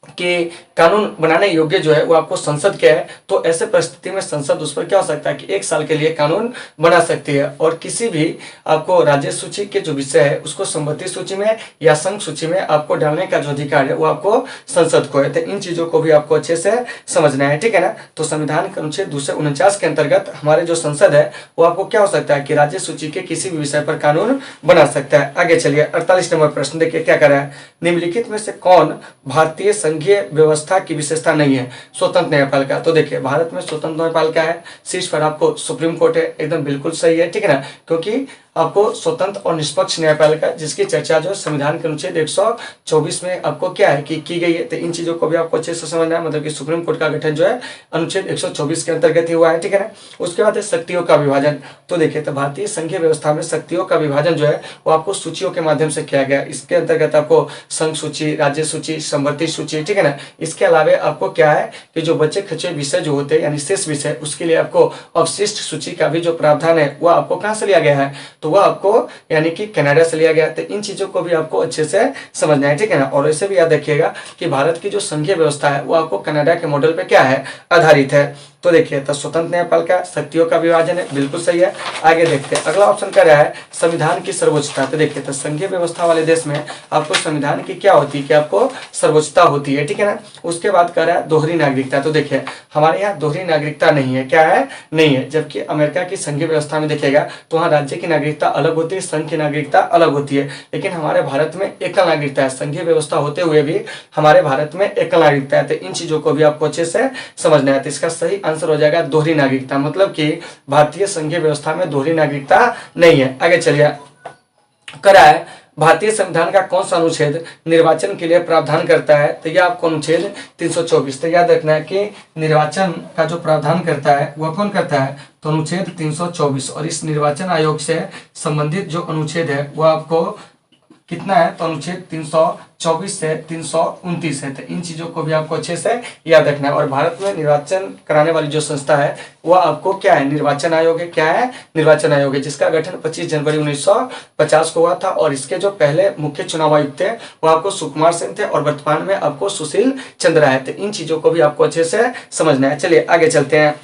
कि कानून बनाने योग्य जो है वो आपको संसद के है। तो ऐसे परिस्थिति में संसद उस पर क्या हो सकता है कि 1 साल के लिए कानून बना सकती है। और किसी भी आपको राज्य सूची के जो विषय है उसको समवर्ती सूची में या संघ सूची में आपको डालने का जो अधिकार है वो आपको संसद को है। तो इन चीजों को भी आपको अच्छे से समझना है, ठीक है ना। तो संविधान के अनुच्छेद 249 के अंतर्गत हमारे जो संसद है वो आपको क्या हो सकता है कि राज्य सूची के किसी भी विषय पर कानून बना सकता है। आगे चलिए 48 नंबर प्रश्न देखिए क्या कर रहा है। निम्नलिखित में से कौन भारतीय संघीय व्यवस्था की विशेषता नहीं है, स्वतंत्र न्यायपालिका। तो देखिए, भारत में स्वतंत्र न्यायपालिका है, शीर्ष पर आपको सुप्रीम कोर्ट है, एकदम बिल्कुल सही है, ठीक है ना। क्योंकि आपको स्वतंत्र और निष्पक्ष न्यायपालिका जिसकी चर्चा जो संविधान के अनुच्छेद 124 में आपको क्या है कि की गई है। तो इन चीजों को भी आपको अच्छे से समझना है, मतलब कि सुप्रीम कोर्ट का गठन जो है अनुच्छेद 124 के अंतर्गत ही हुआ है, ठीक है ना। उसके बाद है शक्तियों का विभाजन। तो देखिए, तो भारतीय संघीय व्यवस्था में शक्तियों का विभाजन जो है वो आपको सूचियों के माध्यम से किया गया। इसके अंतर्गत आपको संघ सूची, राज्य सूची, समवर्ती सूची, ठीक है ना। इसके अलावा आपको क्या है कि जो बचे खचे विषय जो होते हैं यानी शेष विषय, उसके लिए आपको अवशिष्ट सूची का भी जो प्रावधान है वो आपको कहाँ से लिया गया है, तो वह आपको यानी कि कनाडा से लिया गया। तो इन चीजों को भी आपको अच्छे से समझना है, ठीक है ना। और ऐसे भी याद रखिएगा कि भारत की जो संघीय व्यवस्था है वो आपको कनाडा के मॉडल पे क्या है, आधारित है। तो देखिए तो स्वतंत्र न्यायपालिका, शक्तियों का विभाजन है, बिल्कुल सही है। आगे देखते हैं अगला ऑप्शन क्या है, संविधान की सर्वोच्चता। तो देखिए तो संघीय व्यवस्था वाले देश में आपको संविधान की क्या होती है कि आपको सर्वोच्चता होती है, ठीक है ना। उसके बाद कह रहा है दोहरी नागरिकता। तो देखिए हमारे यहाँ दोहरी नागरिकता नहीं है, क्या है, नहीं है। जबकि अमेरिका की संघीय व्यवस्था में देखिएगा तो वहाँ राज्य की नागरिकता अलग होती है, संघ की नागरिकता अलग होती है। लेकिन हमारे भारत में एकल नागरिकता है, संघीय व्यवस्था होते हुए भी हमारे भारत में एकल नागरिकता है। तो इन चीजों को भी आपको अच्छे से समझना है। तो इसका सही आंसर हो जाएगा दोहरी नागरिकता, मतलब कि भारतीय संघीय व्यवस्था में दोहरी नागरिकता नहीं है। आगे चलिए करा है भारतीय संविधान का कौन सा अनुच्छेद निर्वाचन के लिए प्रावधान करता है। तो यह आपको अनुच्छेद 324। तो याद रखना है कि निर्वाचन का जो प्रावधान करता है वह कौन करता है, तो अनुच्छेद 324। और इस निर्वाचन आयोग से संबंधित जो अनुच्छेद है वह आपको कितना है, तो अनुच्छेद 324 से 329 है। तो इन चीजों को भी आपको अच्छे से याद रखना है। और भारत में निर्वाचन कराने वाली जो संस्था है वह आपको क्या है, निर्वाचन आयोग है। क्या है, निर्वाचन आयोग है, जिसका गठन 25 जनवरी 1950 को हुआ था। और इसके जो पहले मुख्य चुनाव आयुक्त थे वो आपको सुकुमार सेन थे और वर्तमान में आपको सुशील चंद्रा है। तो इन चीजों को भी आपको अच्छे से समझना है। चलिए आगे चलते हैं।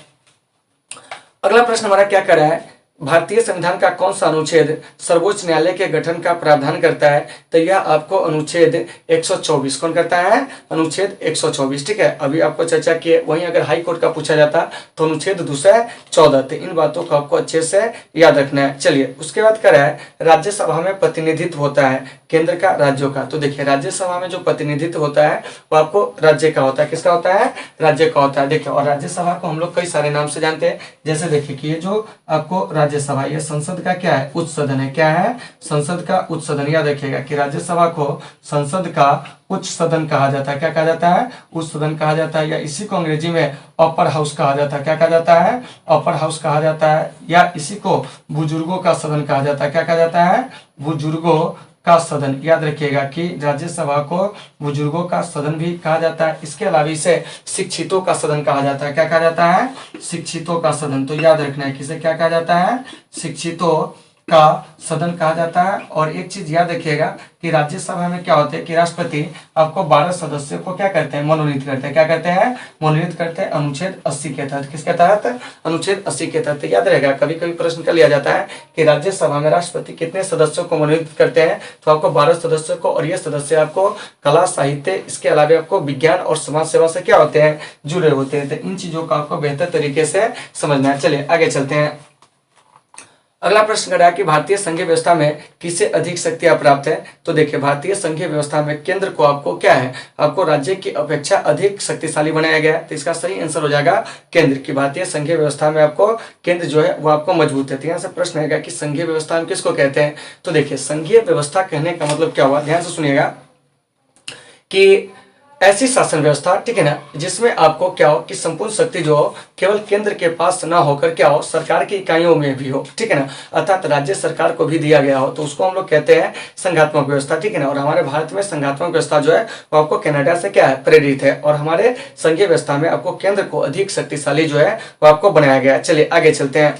अगला प्रश्न हमारा क्या कर रहा है, भारतीय संविधान का कौन सा अनुच्छेद सर्वोच्च न्यायालय के गठन का प्रावधान करता है। तो यह आपको अनुच्छेद 124 कौन करता है, अनुच्छेद 124, ठीक है। अभी आपको चर्चा किए, वहीं अगर हाई कोर्ट का पूछा जाता तो अनुच्छेद 214। तो इन बातों को आपको अच्छे से याद रखना है। चलिए उसके बाद क्या है, राज्यसभा में प्रतिनिधित्व होता है केंद्र का राज्यों का। तो देखिए राज्यसभा में जो प्रतिनिधित्व होता है वो आपको राज्य का होता है। किसका होता है, राज्य का होता है। देखिए और राज्यसभा को हम लोग कई सारे नाम से जानते हैं। जैसे देखिए कि ये जो आपको राज्यसभा, ये संसद का क्या है, उच्च सदन है। क्या है, संसद का उच्च सदन। याद रखिएगा कि राज्यसभा को संसद का उच्च सदन कहा जाता है। क्या कहा जाता है, उच्च सदन कहा जाता है। या इसी को अंग्रेजी में अपर हाउस कहा जाता है। क्या कहा जाता है, अपर हाउस कहा जाता है। या इसी को बुजुर्गों का सदन कहा जाता है। क्या कहा जाता है, बुजुर्गों का सदन। याद रखिएगा कि राज्यसभा को बुजुर्गों का सदन भी कहा जाता है। इसके अलावा इसे शिक्षितों का सदन कहा जाता है। क्या कहा जाता है, शिक्षितों का सदन। तो याद रखना है किसे क्या कहा जाता है, शिक्षितों का सदन कहा जाता है। और एक चीज याद रखिएगा कि राज्यसभा में क्या होता है कि राष्ट्रपति आपको 12 सदस्यों को क्या करते हैं, मनोनीत करते हैं। क्या करते हैं, मनोनीत करते हैं अनुच्छेद 80 के तहत। किसके तहत, अनुच्छेद 80 के तहत। याद रहेगा कभी कभी प्रश्न कर लिया जाता है कि राज्यसभा में राष्ट्रपति कितने सदस्यों को मनोनीत करते हैं, तो आपको 12 सदस्यों को। और ये सदस्य आपको कला, साहित्य, इसके अलावा आपको विज्ञान और समाज सेवा से क्या होते हैं, जुड़े होते हैं। तो इन चीजों को आपको बेहतर तरीके से समझना है। चलिए आगे चलते हैं। अगला प्रश्न कर रहा है कि भारतीय संघीय व्यवस्था में किसे अधिक शक्तियां प्राप्त है। तो देखिए भारतीय संघीय व्यवस्था में केंद्र को आपको क्या है, आपको राज्य की अपेक्षा अधिक शक्तिशाली बनाया गया है। तो इसका सही आंसर हो जाएगा केंद्र की। भारतीय संघीय व्यवस्था में आपको केंद्र जो है वो आपको मजबूत है। तो यहाँ से प्रश्न आएगा कि संघीय व्यवस्था में किसको कहते हैं। तो देखिए संघीय व्यवस्था कहने का मतलब क्या हुआ, ध्यान से सुनिएगा कि ऐसी शासन व्यवस्था, ठीक है ना, जिसमें आपको क्या हो कि संपूर्ण शक्ति जो हो केवल केंद्र के पास ना होकर क्या हो, सरकार की इकाइयों में भी हो, ठीक है ना, अर्थात राज्य सरकार को भी दिया गया हो। तो उसको हम लोग कहते हैं संघात्मक व्यवस्था, ठीक है ना। और हमारे भारत में संघात्मक व्यवस्था जो है वो आपको कनाडा से क्या है, प्रेरित है। और हमारे संघीय व्यवस्था में आपको केंद्र को अधिक शक्तिशाली जो है वो आपको बनाया गया है। चलिए आगे चलते हैं।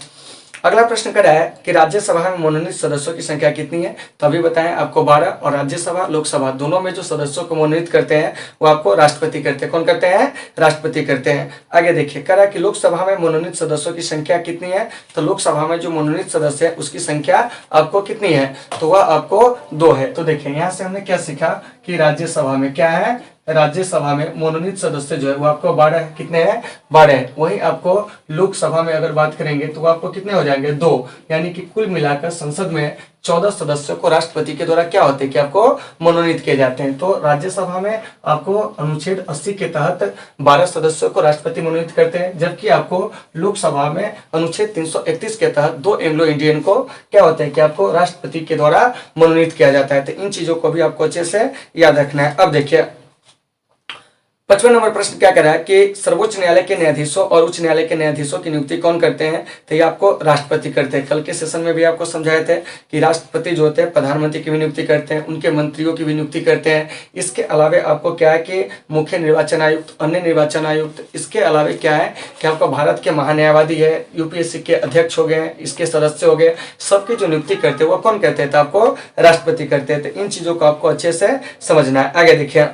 अगला प्रश्न कर रहा है कि राज्यसभा में मनोनीत सदस्यों की संख्या कितनी है। तो अभी बताएं आपको 12। और राज्यसभा लोकसभा दोनों में जो सदस्यों को मनोनीत करते हैं वो आपको राष्ट्रपति करते हैं। कौन करते हैं, राष्ट्रपति करते हैं। आगे देखिए कह रहा है कि लोकसभा में मनोनीत सदस्यों की संख्या कितनी है। तो लोकसभा में जो मनोनीत सदस्य है उसकी संख्या आपको कितनी है, तो वह आपको 2 है। तो देखिए यहाँ से हमने क्या सीखा कि राज्यसभा में क्या है, राज्यसभा में मनोनीत सदस्य जो है वो आपको 12 है। कितने हैं, 12 है। वहीं आपको लोकसभा में अगर बात करेंगे तो आपको कितने हो जाएंगे, 2। यानी कि कुल मिलाकर संसद में 14 सदस्यों को राष्ट्रपति के द्वारा क्या होते हैं कि आपको मनोनीत किए जाते हैं। तो राज्यसभा में आपको अनुच्छेद 80 के तहत 12 सदस्यों को राष्ट्रपति मनोनीत करते हैं। जबकि आपको लोकसभा में अनुच्छेद 331 के तहत 2 एंग्लो इंडियन को क्या होते हैं कि आपको राष्ट्रपति के द्वारा मनोनीत किया जाता है। तो इन चीजों को भी आपको अच्छे से याद रखना है। अब देखिए 55 नंबर प्रश्न क्या कह रहा है कि सर्वोच्च न्यायालय के न्यायाधीशों और उच्च न्यायालय के न्यायाधीशों की नियुक्ति कौन करते हैं। तो ये आपको राष्ट्रपति करते हैं। कल के सेशन में भी आपको समझाए थे कि राष्ट्रपति जो होते हैं प्रधानमंत्री की भी नियुक्ति करते हैं, उनके मंत्रियों की भी नियुक्ति करते हैं। इसके अलावा आपको क्या है कि मुख्य निर्वाचन आयुक्त, अन्य निर्वाचन आयुक्त, इसके अलावा क्या है कि आपको भारत के महान्यायवादी है, यूपीएससी के अध्यक्ष हो गए, इसके सदस्य हो गए, सबकी जो नियुक्ति करते हैं वो कौन करते हैं, तो आपको राष्ट्रपति करते हैं। तो इन चीजों को आपको अच्छे से समझना है। आगे देखिए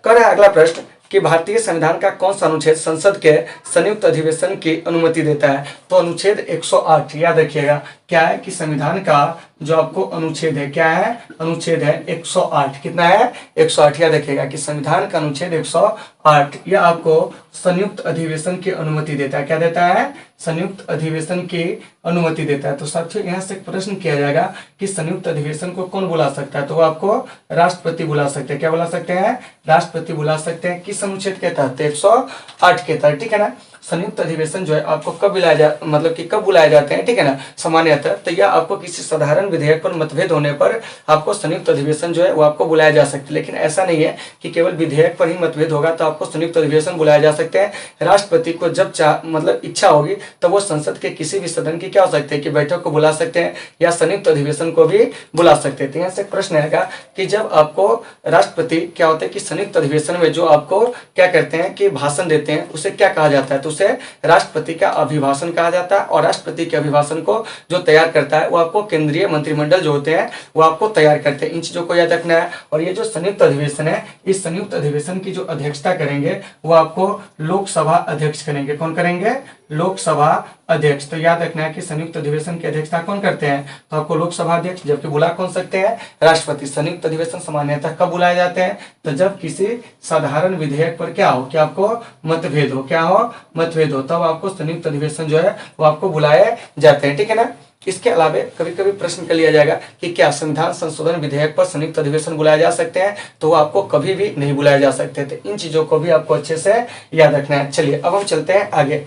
कर रहा है अगला प्रश्न कि भारतीय संविधान का कौन सा अनुच्छेद संसद के संयुक्त अधिवेशन की अनुमति देता है? तो अनुच्छेद 108 याद रखिएगा। क्या है कि संविधान का जो आपको अनुच्छेद है, क्या है? अनुच्छेद है 108। कितना है? 108। याद रखिएगा कि संविधान का अनुच्छेद 108 यह आपको संयुक्त अधिवेशन की अनुमति देता है। क्या देता है? संयुक्त अधिवेशन की अनुमति देता है। तो साथियों यहाँ से एक प्रश्न किया जाएगा कि संयुक्त अधिवेशन को कौन बुला सकता है? तो वो आपको राष्ट्रपति बुला सकते हैं। क्या बुला सकते हैं? राष्ट्रपति बुला सकते हैं। किस अनुच्छेद के तहत? 108 के तहत। ठीक है ना। संयुक्त अधिवेशन जो है आपको कब बुलाया मतलब कि कब बुलाए जाते हैं? ठीक है ना। सामान्यतः तो यह आपको किसी साधारण विधेयक पर मतभेद होने पर आपको संयुक्त अधिवेशन जो है वो आपको बुलाया जा सकता है। लेकिन ऐसा नहीं है कि केवल विधेयक पर ही मतभेद होगा तो आपको संयुक्त अधिवेशन बुलाया जा सकते हैं। राष्ट्रपति को जब मतलब इच्छा होगी तो वो संसद के किसी भी सदन की क्या हो सकते हैं कि बैठक को बुला सकते हैं या संयुक्त अधिवेशन को भी बुला सकते हैं। तो यहाँ से प्रश्न आएगा कि जब आपको राष्ट्रपति क्या होता है कि संयुक्त अधिवेशन में जो आपको क्या करते हैं कि भाषण देते हैं उसे क्या कहा जाता है? तो उसे राष्ट्रपति का अभिभाषण कहा जाता है। और राष्ट्रपति के अभिभाषण को जो तैयार करता है वो आपको केंद्रीय मंत्रिमंडल जो होते हैं वो आपको तैयार करते हैं। इन चीजों को याद रखना है। और ये जो संयुक्त अधिवेशन है इस संयुक्त अधिवेशन की जो अध्यक्षता करेंगे वो आपको लोकसभा अध्यक्ष करेंगे। कौन करेंगे? लोकसभा अध्यक्ष। तो याद रखना है कि संयुक्त अधिवेशन की अध्यक्षता कौन करते हैं? तो आपको लोकसभा अध्यक्ष। जबकि बुला कौन सकते हैं? राष्ट्रपति। संयुक्त अधिवेशन सामान्यतः कब बुलाए जाते हैं? तो जब किसी साधारण विधेयक पर क्या हो कि आपको मतभेद हो, क्या हो? मतभेद हो, तब आपको संयुक्त अधिवेशन जो है वो आपको बुलाए जाते हैं। ठीक है ना। इसके अलावा कभी कभी प्रश्न कर लिया जाएगा कि क्या संविधान संशोधन विधेयक पर संयुक्त अधिवेशन बुलाए जा सकते हैं? तो वो आपको कभी भी नहीं बुलाए जा सकते थे। इन चीजों को भी आपको अच्छे से याद रखना है। चलिए अब हम चलते हैं आगे।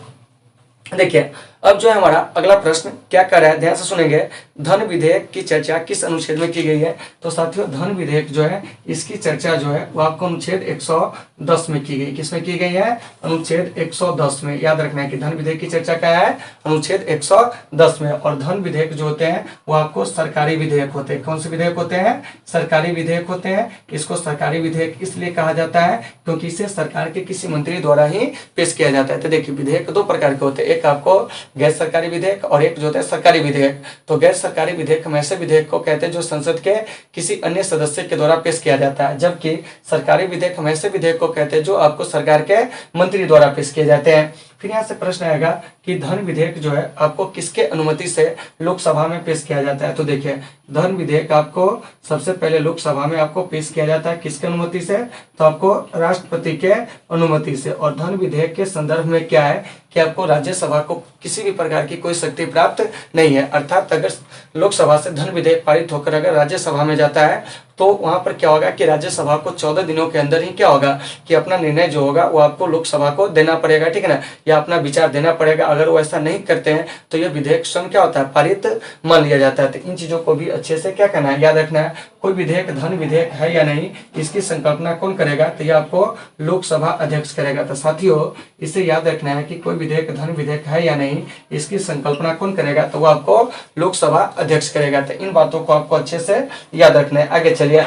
देखिए अब जो है हमारा अगला प्रश्न क्या कर रहा है, ध्यान से सुनेंगे। धन विधेयक की चर्चा किस अनुच्छेद में की गई है? तो साथियों धन विधेयक जो है इसकी चर्चा जो है वो आपको अनुच्छेद 110 में की गई। किसमें की गई है? अनुच्छेद 110 में। याद रखना है कि धन विधेयक की चर्चा क्या है? अनुच्छेद 110 में। और धन विधेयक जो होते हैं वो आपको सरकारी विधेयक होते हैं। कौन से विधेयक होते हैं? सरकारी विधेयक होते हैं। इसको सरकारी विधेयक इसलिए कहा जाता है क्योंकि इसे सरकार के किसी मंत्री द्वारा ही पेश किया जाता है। तो देखिए विधेयक दो प्रकार के होते हैं, एक आपको गैर सरकारी विधेयक और एक जो होता है सरकारी विधेयक। तो गैर सरकारी विधेयक हम ऐसे विधेयक को कहते हैं जो संसद के किसी अन्य सदस्य के द्वारा पेश किया जाता है। जबकि सरकारी विधेयक हम ऐसे विधेयक को कहते हैं जो आपको सरकार के मंत्री द्वारा पेश किए जाते हैं। फिर यहाँ से प्रश्न आएगा कि धन विधेयक जो है आपको किसके अनुमति से लोकसभा में पेश किया जाता है? तो देखिए धन विधेयक आपको सबसे पहले लोकसभा में आपको पेश किया जाता है किसके अनुमति से? तो आपको राष्ट्रपति के अनुमति से। और धन विधेयक के संदर्भ में क्या है कि आपको राज्यसभा को किसी भी प्रकार की कोई शक्ति प्राप्त नहीं है। अर्थात अगर लोकसभा से धन विधेयक पारित होकर अगर राज्यसभा में जाता है तो वहां पर क्या होगा कि राज्यसभा को 14 दिनों के अंदर ही क्या होगा कि अपना निर्णय जो होगा वो आपको लोकसभा को देना पड़ेगा। ठीक है ना, या अपना विचार देना पड़ेगा। अगर वो ऐसा नहीं करते हैं तो यह विधेयक स्वयं क्या होता है? पारित मान लिया जाता है। तो इन चीजों को भी अच्छे से क्या करना है? याद रखना है। कोई विधेयक धन विधेयक है या नहीं इसकी संकल्पना कौन करेगा? तो यह आपको लोकसभा अध्यक्ष करेगा। तो साथियों इसे याद रखना है कि कोई विधेयक धन विधेयक है या नहीं इसकी संकल्पना कौन करेगा? तो वो आपको लोकसभा अध्यक्ष करेगा। तो इन बातों को आपको अच्छे से याद रखना है। आगे चलिए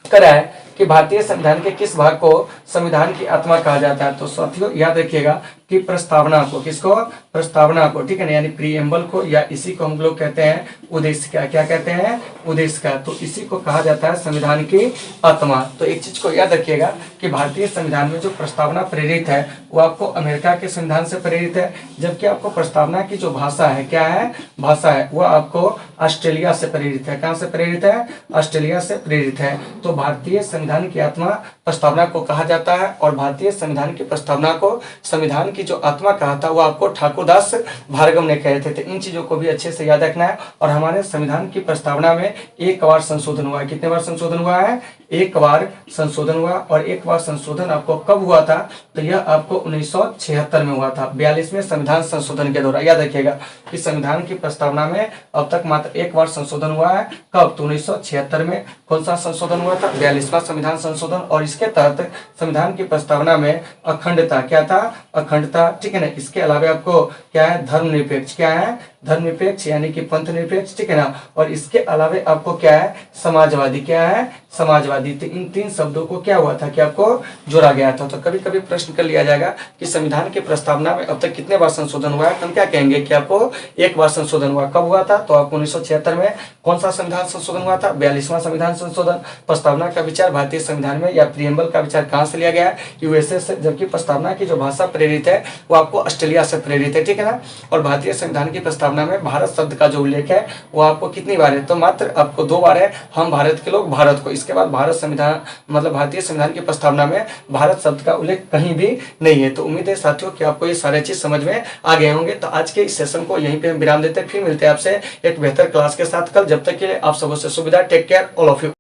करा है कि भारतीय संविधान के किस भाग को संविधान की आत्मा कहा जाता है? तो साथियों याद रखिएगा कि प्रस्तावना को, किसको? प्रस्तावना को। ठीक है ना, यानी प्रीएम्बल को, या इसी को हम लोग कहते हैं उद्देश्य का। क्या कहते हैं? उद्देश्य का। तो इसी को कहा जाता है संविधान की आत्मा। तो एक चीज को याद रखिएगा कि भारतीय संविधान में जो प्रस्तावना प्रेरित है वो आपको अमेरिका के संविधान से प्रेरित है। जबकि आपको प्रस्तावना की जो भाषा है, क्या है? भाषा है वो आपको ऑस्ट्रेलिया से प्रेरित है। कहां से प्रेरित है? ऑस्ट्रेलिया से प्रेरित है। तो भारतीय संविधान की आत्मा प्रस्तावना को कहा जाता है। और भारतीय संविधान की प्रस्तावना को संविधान की जो आत्मा कहा था वो आपको ठाकुरदास भार्गव ने कहे थे। तो इन चीजों को भी अच्छे से याद रखना है। और हमारे संविधान की प्रस्तावना में एक बार संशोधन हुआ है। कितने बार संशोधन हुआ है? एक बार संशोधन हुआ। और एक बार संशोधन आपको कब हुआ था? तो यह आपको 1976 में हुआ था, 42वें संविधान संशोधन के दौरान। याद रखिएगा कि संविधान की प्रस्तावना में अब तक मात्र एक बार संशोधन हुआ है। कब? तो 1976 में। कौन सा संशोधन हुआ था? 42वां संविधान संशोधन। और इसके तहत संविधान की प्रस्तावना में अखंडता, क्या था? अखंडता। ठीक है ना। इसके अलावा आपको क्या है? धर्मनिरपेक्ष। क्या है? धर्मनिरपेक्ष यानी कि पंथ निरपेक्ष। ठीक है ना। और इसके अलावा आपको क्या है? समाजवादी। क्या है? समाजवादी। राज्यवादी थे, इन 3 शब्दों को क्या हुआ था कि आपको जोड़ा गया था। तो कभी कभी प्रश्न कर लिया जाएगा कि संविधान की प्रस्तावना में अब तक कितने बार संशोधन हुआ है, तो हम क्या कहेंगे कि आपको 1 बार संशोधन हुआ। कब हुआ था, तो आपको 1976 में कौन सा संविधान संशोधन हुआ था, 42वां संविधान संशोधन। प्रस्तावना का विचार भारतीय संविधान में या प्रियम्बल का विचार कहाँ से लिया गया है, यूएसए से, जबकि प्रस्तावना की जो भाषा प्रेरित है वो आपको ऑस्ट्रेलिया से प्रेरित है, ठीक है ना। और भारतीय संविधान की प्रस्तावना में भारत शब्द का जो उल्लेख है वो आपको कितनी बार है, तो मात्र आपको 2 बार है, हम भारत के लोग भारत को। इसके बाद भारत संविधान मतलब भारतीय संविधान की प्रस्तावना में भारत शब्द का उल्लेख कहीं भी नहीं है। तो उम्मीद है साथियों कि आपको ये सारे चीज समझ में आ गए होंगे। तो आज के इस सेशन को यहीं पे हम विराम देते हैं, फिर मिलते हैं आपसे एक बेहतर क्लास के साथ कल। जब तक के लिए आप सबसे सुविधा, take care all of you.